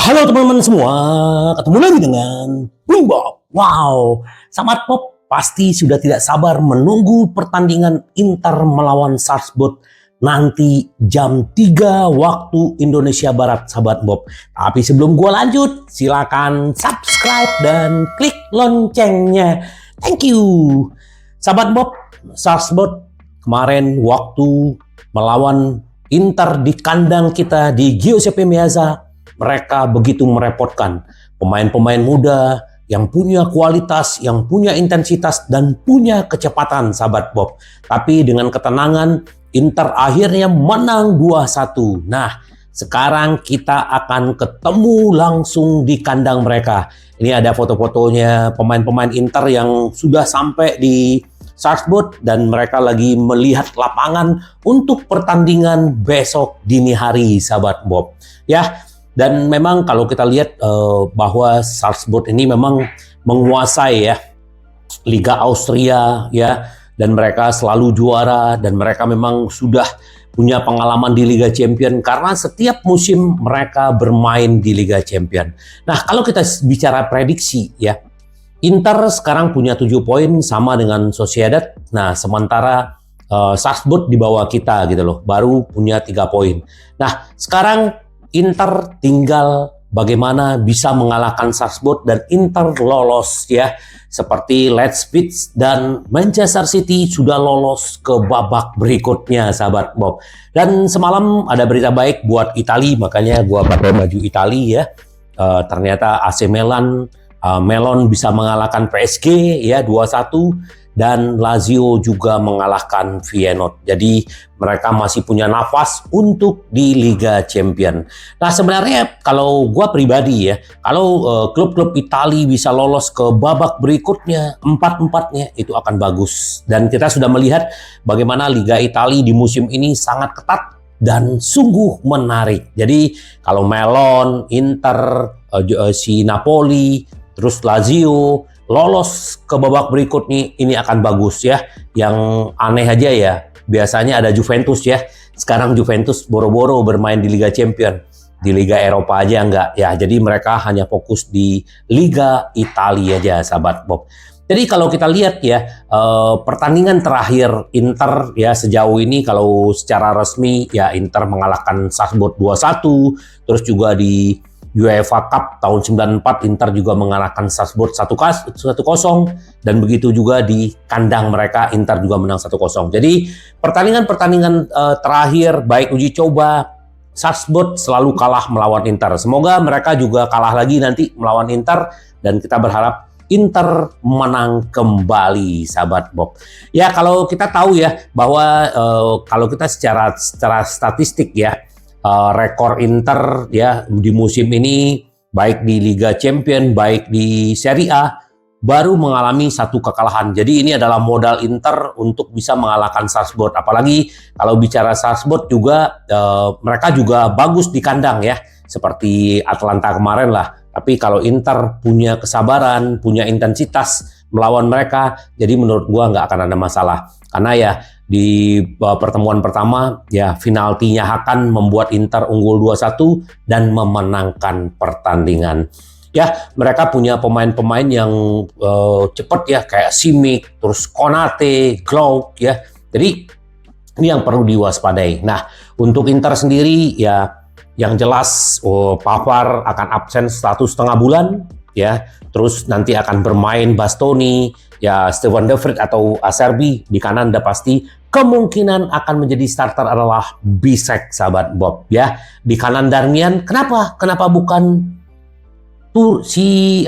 Halo teman-teman semua, ketemu lagi dengan Bung Bob. Wow, Sahabat Bob pasti sudah tidak sabar menunggu pertandingan Inter melawan Salzburg nanti jam 3 waktu Indonesia Barat, Sahabat Bob. Tapi sebelum gua lanjut, silakan subscribe dan klik loncengnya. Thank you. Sahabat Bob, Salzburg kemarin waktu melawan Inter di kandang kita di Giuseppe Meazza, mereka begitu merepotkan. Pemain-pemain muda yang punya kualitas, yang punya intensitas, dan punya kecepatan, Sahabat Bob. Tapi dengan ketenangan, Inter akhirnya menang 2-1. Nah, sekarang kita akan ketemu langsung di kandang mereka. Ini ada foto-fotonya pemain-pemain Inter yang sudah sampai di Salzburg dan mereka lagi melihat lapangan untuk pertandingan besok dini hari, Sahabat Bob. Ya, dan memang kalau kita lihat bahwa Salzburg ini memang menguasai ya Liga Austria ya, dan mereka selalu juara dan mereka memang sudah punya pengalaman di Liga Champion karena setiap musim mereka bermain di Liga Champion. Nah, kalau kita bicara prediksi ya, Inter sekarang punya 7 poin sama dengan Sociedad. Nah, sementara Salzburg di bawah kita gitu loh, baru punya 3 poin. Nah, sekarang Inter tinggal bagaimana bisa mengalahkan Salzburg dan Inter lolos ya. Seperti Leipzig dan Manchester City sudah lolos ke babak berikutnya, Sahabat Bob. Dan semalam ada berita baik buat Italia, makanya gua pakai baju Italia ya. Ternyata AC Milan bisa mengalahkan PSG ya 2-1. Dan Lazio juga mengalahkan Feyenoord. Jadi mereka masih punya nafas untuk di Liga Champion. Nah, sebenarnya kalau gua pribadi ya, kalau klub-klub Italia bisa lolos ke babak berikutnya, 4-4-nya itu akan bagus. Dan kita sudah melihat bagaimana Liga Italia di musim ini sangat ketat dan sungguh menarik. Jadi kalau Milan, Inter, si Napoli, terus Lazio lolos ke babak berikutnya, ini akan bagus ya. Yang aneh aja ya, biasanya ada Juventus ya. Sekarang Juventus boro-boro bermain di Liga Champion. Di Liga Eropa aja enggak ya. Jadi mereka hanya fokus di Liga Italia aja, Sahabat Bob. Jadi kalau kita lihat ya, pertandingan terakhir Inter ya sejauh ini kalau secara resmi ya Inter mengalahkan Salzburg 2-1. Terus juga di UEFA Cup tahun 94 Inter juga mengalahkan Salzburg 1-0 dan begitu juga di kandang mereka Inter juga menang 1-0. Jadi pertandingan-pertandingan terakhir baik uji coba Salzburg selalu kalah melawan Inter. Semoga mereka juga kalah lagi nanti melawan Inter dan kita berharap Inter menang kembali, Sahabat Bob. Ya, kalau kita tahu ya bahwa kalau kita secara statistik ya, rekor Inter ya di musim ini baik di Liga Champion baik di Serie A baru mengalami 1 kekalahan. Jadi ini adalah modal Inter untuk bisa mengalahkan Salzburg. Apalagi kalau bicara Salzburg juga mereka juga bagus di kandang ya, seperti Atalanta kemarin lah. Tapi kalau Inter punya kesabaran, punya intensitas melawan mereka, jadi menurut gua nggak akan ada masalah. Karena ya di pertemuan pertama ya penaltinya akan membuat Inter unggul 2-1 dan memenangkan pertandingan. Ya, mereka punya pemain-pemain yang cepat ya kayak Simic, terus Konate, Glauc ya. Jadi ini yang perlu diwaspadai. Nah, untuk Inter sendiri ya yang jelas Pavard akan absen 1,5 bulan ya. Terus nanti akan bermain Bastoni, ya Steven De Vrij atau Acerbi di kanan udah pasti. Kemungkinan akan menjadi starter adalah Bisek, Sahabat Bob ya. Di kanan Darmian, kenapa bukan tuh si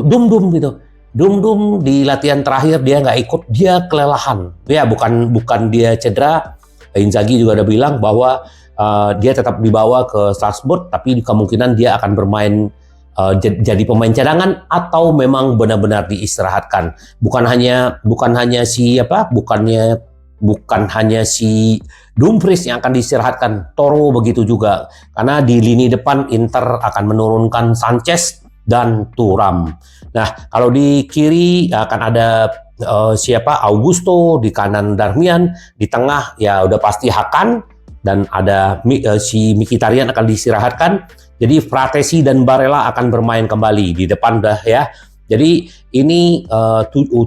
Dum gitu. Dum di latihan terakhir dia nggak ikut, dia kelelahan. Ya bukan dia cedera. Inzaghi juga udah bilang bahwa dia tetap dibawa ke Salzburg, tapi kemungkinan dia akan bermain jadi pemain cadangan atau memang benar-benar diistirahatkan. Bukan hanya si Dumfries yang akan diistirahatkan, Toro begitu juga. Karena di lini depan Inter akan menurunkan Sanchez dan Thuram. Nah, kalau di kiri akan ada Augusto, di kanan Darmian, di tengah ya udah pasti Hakan, dan ada si Mkhitaryan akan diistirahatkan. Jadi Fratesi dan Barella akan bermain kembali di depan dah ya. Jadi ini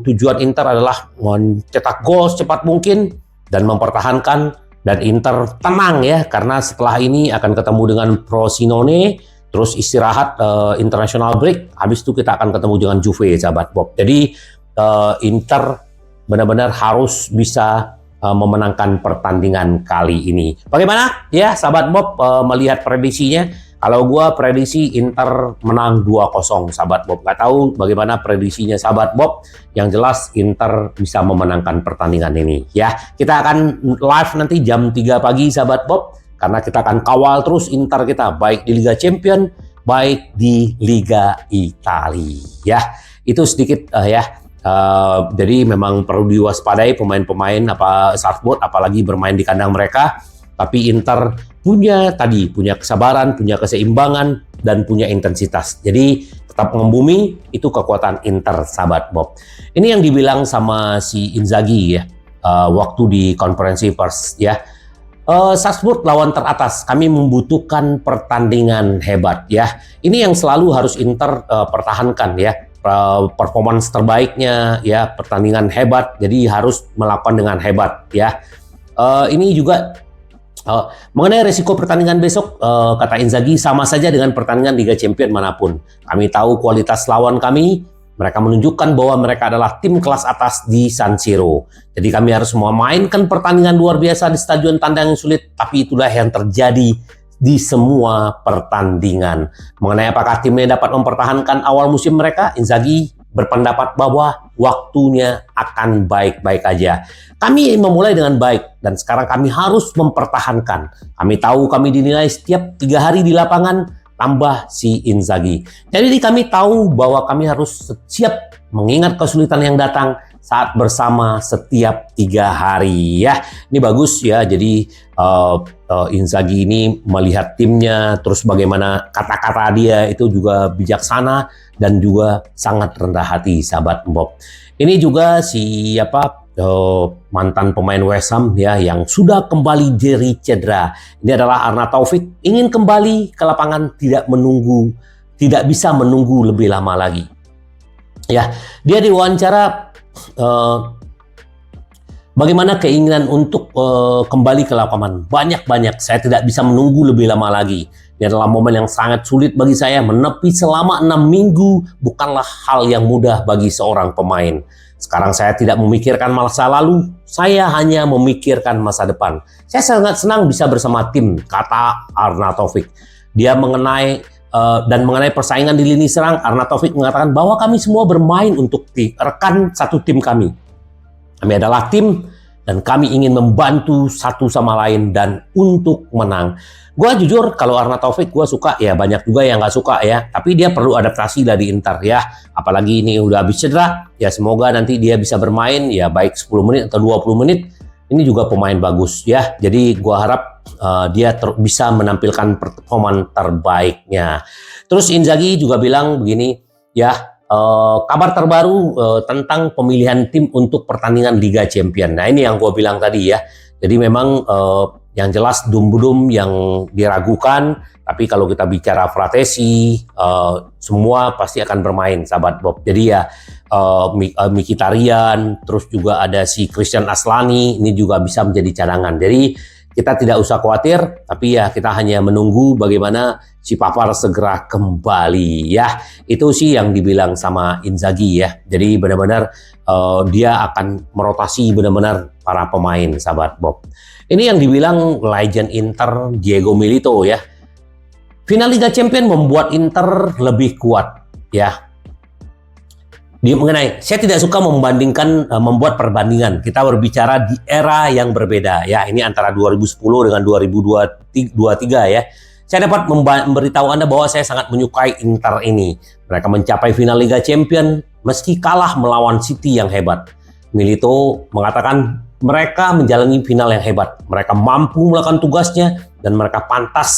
tujuan Inter adalah mencetak gol secepat mungkin dan mempertahankan, dan Inter tenang ya, karena setelah ini akan ketemu dengan Frosinone, terus istirahat international break, habis itu kita akan ketemu dengan Juve, sahabat Bob. Jadi Inter benar-benar harus bisa memenangkan pertandingan kali ini. Bagaimana ya sahabat Bob melihat prediksinya? Kalau gua prediksi Inter menang 2-0, sahabat Bob. Gak tahu bagaimana prediksinya sahabat Bob. Yang jelas Inter bisa memenangkan pertandingan ini ya. Kita akan live nanti jam 3 pagi sahabat Bob, karena kita akan kawal terus Inter kita, baik di Liga Champion, baik di Liga Italia ya. Itu sedikit jadi memang perlu diwaspadai pemain-pemain Salzburg, apalagi bermain di kandang mereka. Tapi Inter punya kesabaran, punya keseimbangan, dan punya intensitas. Jadi tetap membumi, itu kekuatan Inter, sahabat Bob. Ini yang dibilang sama si Inzaghi ya, waktu di konferensi pers ya. Salzburg lawan teratas, kami membutuhkan pertandingan hebat ya. Ini yang selalu harus Inter pertahankan ya. Performance terbaiknya ya, pertandingan hebat, jadi harus melakukan dengan hebat ya. Ini juga mengenai resiko pertandingan besok, kata Inzaghi, sama saja dengan pertandingan Liga Champions manapun. Kami tahu kualitas lawan kami, mereka menunjukkan bahwa mereka adalah tim kelas atas di San Siro. Jadi kami harus memainkan pertandingan luar biasa di stadion tandang yang sulit, tapi itulah yang terjadi di semua pertandingan. Mengenai apakah timnya dapat mempertahankan awal musim mereka, Inzaghi berpendapat bahwa waktunya akan baik-baik aja. Kami memulai dengan baik dan sekarang kami harus mempertahankan. Kami tahu kami dinilai setiap 3 hari di lapangan, tambah si Inzaghi. Jadi kami tahu bahwa kami harus siap mengingat kesulitan yang datang saat bersama setiap 3 hari ya. Ini bagus ya. Jadi Inzaghi ini melihat timnya, terus bagaimana kata-kata dia itu juga bijaksana dan juga sangat rendah hati, sahabat Bob. Ini juga mantan pemain West Ham ya, yang sudah kembali dari cedera. Ini adalah Arna Taufik, ingin kembali ke lapangan, tidak bisa menunggu lebih lama lagi. Ya, dia diwawancara bagaimana keinginan untuk kembali ke lapangan. Banyak, saya tidak bisa menunggu lebih lama lagi. Ini adalah momen yang sangat sulit bagi saya. Menepi selama 6 minggu bukanlah hal yang mudah bagi seorang pemain. Sekarang saya tidak memikirkan masa lalu, saya hanya memikirkan masa depan. Saya sangat senang bisa bersama tim, kata Arna Taufik. Dia mengenai persaingan di lini serang, Arna Taufik mengatakan bahwa kami semua bermain untuk rekan satu tim kami. Kami adalah tim dan kami ingin membantu satu sama lain dan untuk menang. Gue jujur kalau Arna Taufik gue suka ya, banyak juga yang nggak suka ya. Tapi dia perlu adaptasi dari Inter ya. Apalagi ini udah habis cedera. Ya semoga nanti dia bisa bermain ya, baik 10 menit atau 20 menit. Ini juga pemain bagus ya. Jadi gue harap dia bisa menampilkan performa terbaiknya. Terus Inzaghi juga bilang begini ya. Kabar terbaru tentang pemilihan tim untuk pertandingan Liga Champions. Nah ini yang gue bilang tadi ya. Jadi memang yang jelas Dumbudum yang diragukan, tapi kalau kita bicara Fratesi, semua pasti akan bermain, sahabat Bob. Jadi ya Mkhitaryan, terus juga ada si Christian Aslani, ini juga bisa menjadi cadangan. Jadi kita tidak usah khawatir, tapi ya kita hanya menunggu bagaimana si Pavard segera kembali ya. Itu sih yang dibilang sama Inzaghi ya. Jadi benar-benar dia akan merotasi benar-benar para pemain, sahabat Bob. Ini yang dibilang legend Inter Diego Milito ya. Final Liga Champions membuat Inter lebih kuat ya. Saya tidak suka membuat perbandingan. Kita berbicara di era yang berbeda ya. Ini antara 2010 dengan 2023 ya. Saya dapat memberitahu Anda bahwa saya sangat menyukai Inter ini. Mereka mencapai final Liga Champions meski kalah melawan City yang hebat. Milito mengatakan mereka menjalani final yang hebat. Mereka mampu melakukan tugasnya dan mereka pantas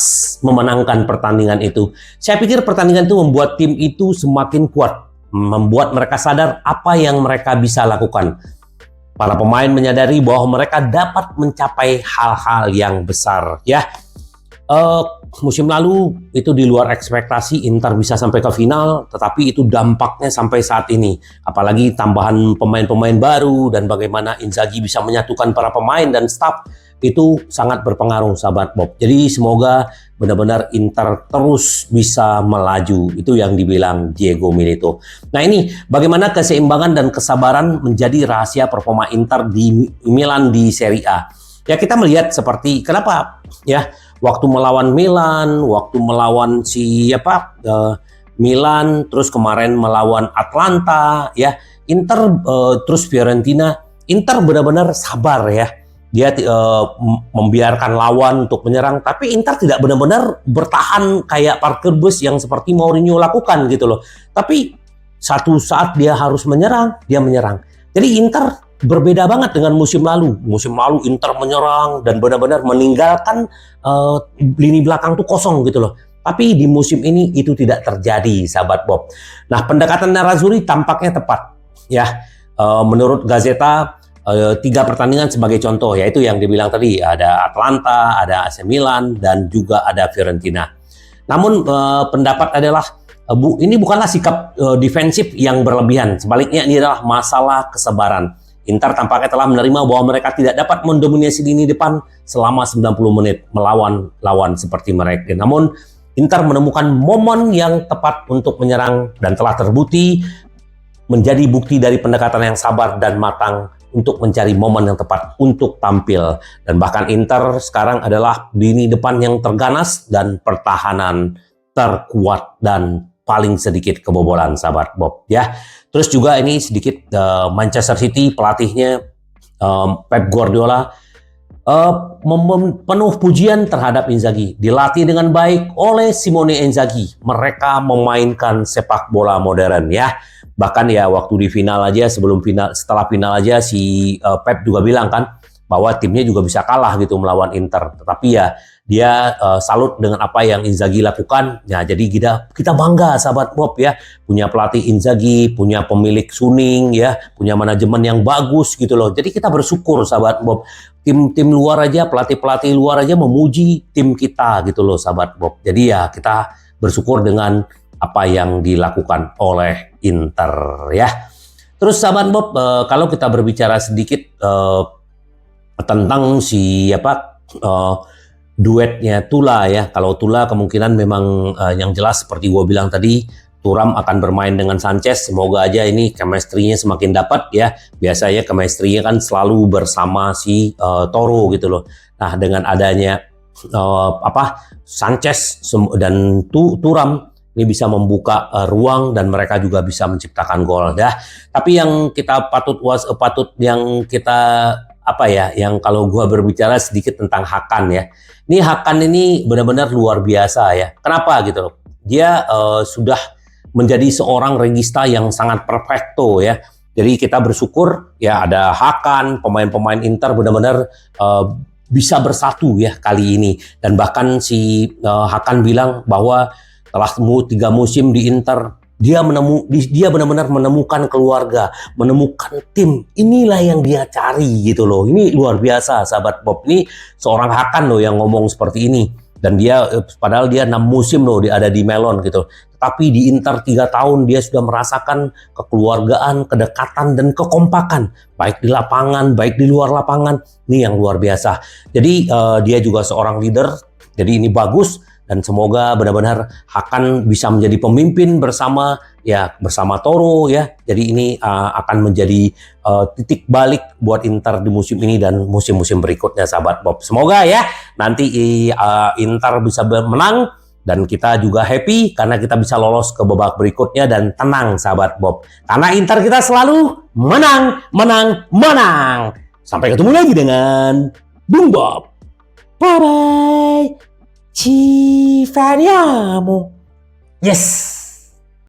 memenangkan pertandingan itu. Saya pikir pertandingan itu membuat tim itu semakin kuat. Membuat mereka sadar apa yang mereka bisa lakukan. Para pemain menyadari bahwa mereka dapat mencapai hal-hal yang besar ya. Eh, musim lalu itu di luar ekspektasi Inter bisa sampai ke final, tetapi itu dampaknya sampai saat ini. Apalagi tambahan pemain-pemain baru dan bagaimana Inzaghi bisa menyatukan para pemain dan staf itu sangat berpengaruh, sahabat Bob. Jadi semoga benar-benar Inter terus bisa melaju. Itu yang dibilang Diego Milito. Nah ini bagaimana keseimbangan dan kesabaran menjadi rahasia performa Inter di Milan di Serie A. Ya kita melihat seperti kenapa ya waktu melawan Milan, waktu melawan Milan, terus kemarin melawan Atlanta, ya Inter, terus Fiorentina, Inter benar-benar sabar ya. Dia membiarkan lawan untuk menyerang, tapi Inter tidak benar-benar bertahan kayak parkir bus yang seperti Mourinho lakukan gitu loh. Tapi satu saat dia harus menyerang, dia menyerang. Jadi Inter berbeda banget dengan musim lalu. Musim lalu Inter menyerang dan benar-benar meninggalkan lini belakang tuh kosong gitu loh. Tapi di musim ini itu tidak terjadi, sahabat Bob. Nah, pendekatan Nerazzurri tampaknya tepat. Ya, menurut Gazzetta 3 pertandingan sebagai contoh, yaitu yang dibilang tadi ada Atlanta, ada AC Milan, dan juga ada Fiorentina. Namun pendapat adalah ini bukanlah sikap defensif yang berlebihan. Sebaliknya ini adalah masalah kesabaran. Inter tampaknya telah menerima bahwa mereka tidak dapat mendominasi lini depan selama 90 menit melawan lawan seperti mereka. Namun Inter menemukan momen yang tepat untuk menyerang dan telah terbukti menjadi bukti dari pendekatan yang sabar dan matang untuk mencari momen yang tepat untuk tampil. Dan bahkan Inter sekarang adalah lini depan yang terganas dan pertahanan terkuat dan paling sedikit kebobolan, sahabat Bob ya. Terus juga ini sedikit Manchester City pelatihnya Pep Guardiola penuh pujian terhadap Inzaghi. Dilatih dengan baik oleh Simone Inzaghi. Mereka memainkan sepak bola modern ya. Bahkan ya waktu di final aja, setelah final aja si Pep juga bilang kan bahwa timnya juga bisa kalah gitu melawan Inter. Tetapi ya dia salut dengan apa yang Inzaghi lakukan. Ya jadi kita bangga, sahabat Bob ya, punya pelatih Inzaghi, punya pemilik Suning ya, punya manajemen yang bagus gitu loh. Jadi kita bersyukur, sahabat Bob. Tim luar aja, pelatih luar aja memuji tim kita gitu loh, sahabat Bob. Jadi ya kita bersyukur dengan apa yang dilakukan oleh Inter ya. Terus sahabat Bob, kalau kita berbicara sedikit tentang duetnya Tula ya. Kalau Tula kemungkinan memang yang jelas seperti gue bilang tadi, Thuram akan bermain dengan Sanchez. Semoga aja ini chemistry-nya semakin dapat ya. Biasanya chemistry-nya kan selalu bersama si Toro gitu loh. Nah, dengan adanya Sanchez dan Thuram ini bisa membuka ruang dan mereka juga bisa menciptakan gol ya. Tapi yang kita yang kalau gua berbicara sedikit tentang Hakan ya. Ini Hakan ini benar-benar luar biasa ya. Kenapa gitu loh? Dia sudah menjadi seorang regista yang sangat perfecto ya. Jadi kita bersyukur ya ada Hakan, pemain-pemain Inter benar-benar bisa bersatu ya kali ini. Dan bahkan si Hakan bilang bahwa setelah 3 musim di Inter, dia benar-benar menemukan keluarga, menemukan tim. Inilah yang dia cari gitu loh. Ini luar biasa, sahabat Bob. Ini seorang Hakan loh yang ngomong seperti ini. Dan dia padahal dia 6 musim loh dia ada di Melon gitu. Tapi di Inter 3 tahun dia sudah merasakan kekeluargaan, kedekatan dan kekompakan, baik di lapangan, baik di luar lapangan. Ini yang luar biasa. Jadi dia juga seorang leader. Jadi ini bagus. Dan semoga benar-benar Hakan bisa menjadi pemimpin bersama Toro ya. Jadi ini akan menjadi titik balik buat Inter di musim ini dan musim-musim berikutnya, sahabat Bob. Semoga ya nanti Inter bisa menang dan kita juga happy karena kita bisa lolos ke babak berikutnya dan tenang, sahabat Bob. Karena Inter kita selalu menang. Sampai ketemu lagi dengan Bung Bob. Bye bye. Ci vediamo. Yes.